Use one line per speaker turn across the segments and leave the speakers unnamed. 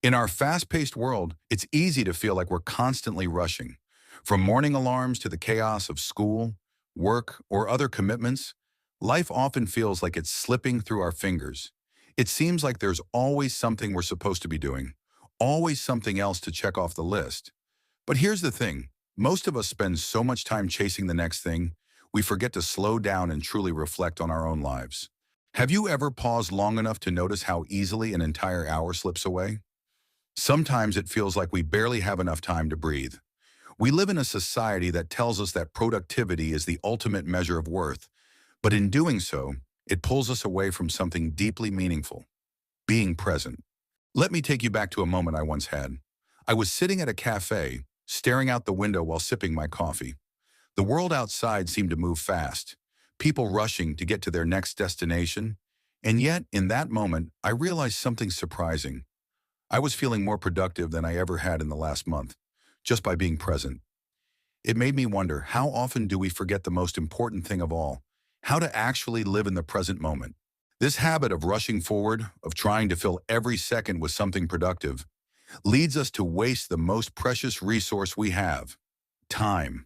In our fast-paced world, it's easy to feel like we're constantly rushing. From morning alarms to the chaos of school, work, or other commitments, life often feels like it's slipping through our fingers. It seems like there's always something we're supposed to be doing, always something else to check off the list. But here's the thing. Most of us spend so much time chasing the next thing, we forget to slow down and truly reflect on our own lives. Have you ever paused long enough to notice how easily an entire hour slips away? Sometimes it feels like we barely have enough time to breathe. We live in a society that tells us that productivity is the ultimate measure of worth, but in doing so, it pulls us away from something deeply meaningful, being present. Let me take you back to a moment I once had. I was sitting at a cafe, staring out the window while sipping my coffee. The world outside seemed to move fast, people rushing to get to their next destination, and yet, in that moment, I realized something surprising. I was feeling more productive than I ever had in the last month, just by being present. It made me wonder, how often do we forget the most important thing of all, how to actually live in the present moment? This habit of rushing forward, of trying to fill every second with something productive, leads us to waste the most precious resource we have, time.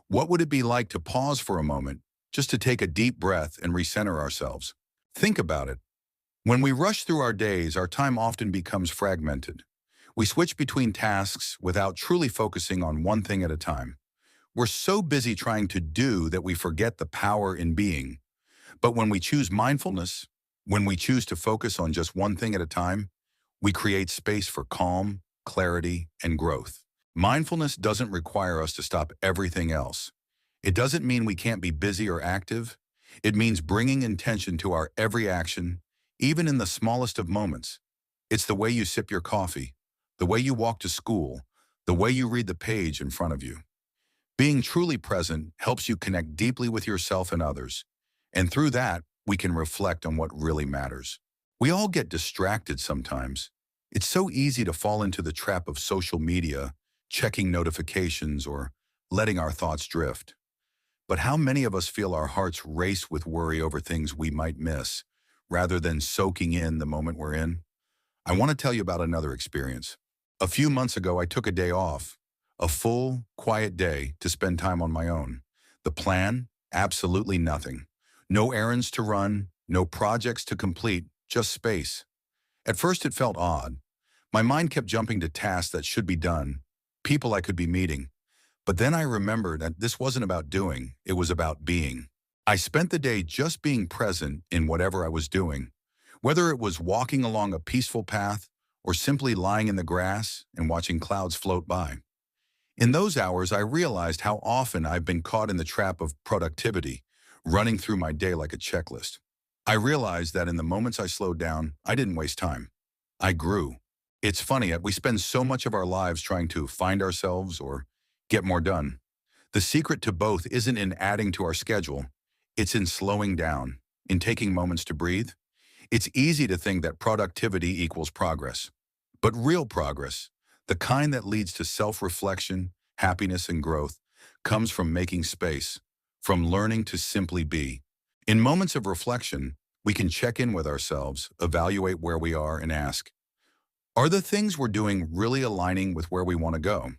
What would it be like to pause for a moment, just to take a deep breath and recenter ourselves? Think about it. When we rush through our days, our time often becomes fragmented. We switch between tasks without truly focusing on one thing at a time. We're so busy trying to do that we forget the power in being. But when we choose mindfulness, when we choose to focus on just one thing at a time, we create space for calm, clarity, and growth. Mindfulness doesn't require us to stop everything else. It doesn't mean we can't be busy or active. It means bringing intention to our every action, even in the smallest of moments. It's the way you sip your coffee, the way you walk to school, the way you read the page in front of you. Being truly present helps you connect deeply with yourself and others, and through that, we can reflect on what really matters. We all get distracted sometimes. It's so easy to fall into the trap of social media, checking notifications, or letting our thoughts drift. But how many of us feel our hearts race with worry over things we might miss, rather than soaking in the moment we're in? I want to tell you about another experience. A few months ago, I took a day off, a full, quiet day to spend time on my own. The plan? Absolutely nothing. No errands to run, no projects to complete, just space. At first, it felt odd. My mind kept jumping to tasks that should be done, people I could be meeting. But then I remembered that this wasn't about doing, it was about being. I spent the day just being present in whatever I was doing, whether it was walking along a peaceful path or simply lying in the grass and watching clouds float by. In those hours, I realized how often I've been caught in the trap of productivity, running through my day like a checklist. I realized that in the moments I slowed down, I didn't waste time. I grew. It's funny that we spend so much of our lives trying to find ourselves or get more done. The secret to both isn't in adding to our schedule, it's in slowing down, in taking moments to breathe. It's easy to think that productivity equals progress. But real progress, the kind that leads to self-reflection, happiness, and growth, comes from making space, from learning to simply be. In moments of reflection, we can check in with ourselves, evaluate where we are, and ask, are the things we're doing really aligning with where we want to go?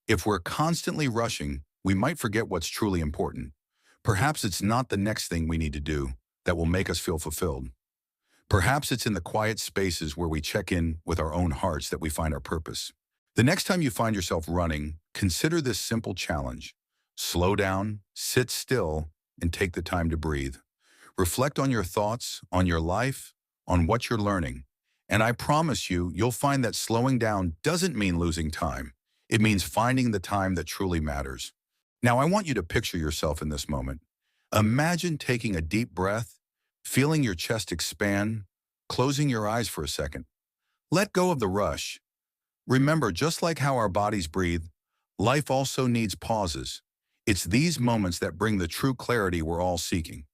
If we're constantly rushing, we might forget what's truly important. Perhaps it's not the next thing we need to do that will make us feel fulfilled. Perhaps it's in the quiet spaces where we check in with our own hearts that we find our purpose. The next time you find yourself running, consider this simple challenge. Slow down, sit still, and take the time to breathe. Reflect on your thoughts, on your life, on what you're learning. And I promise you, you'll find that slowing down doesn't mean losing time. It means finding the time that truly matters. Now, I want you to picture yourself in this moment. Imagine taking a deep breath, feeling your chest expand, closing your eyes for a second. Let go of the rush. Remember, just like how our bodies breathe, life also needs pauses. It's these moments that bring the true clarity we're all seeking.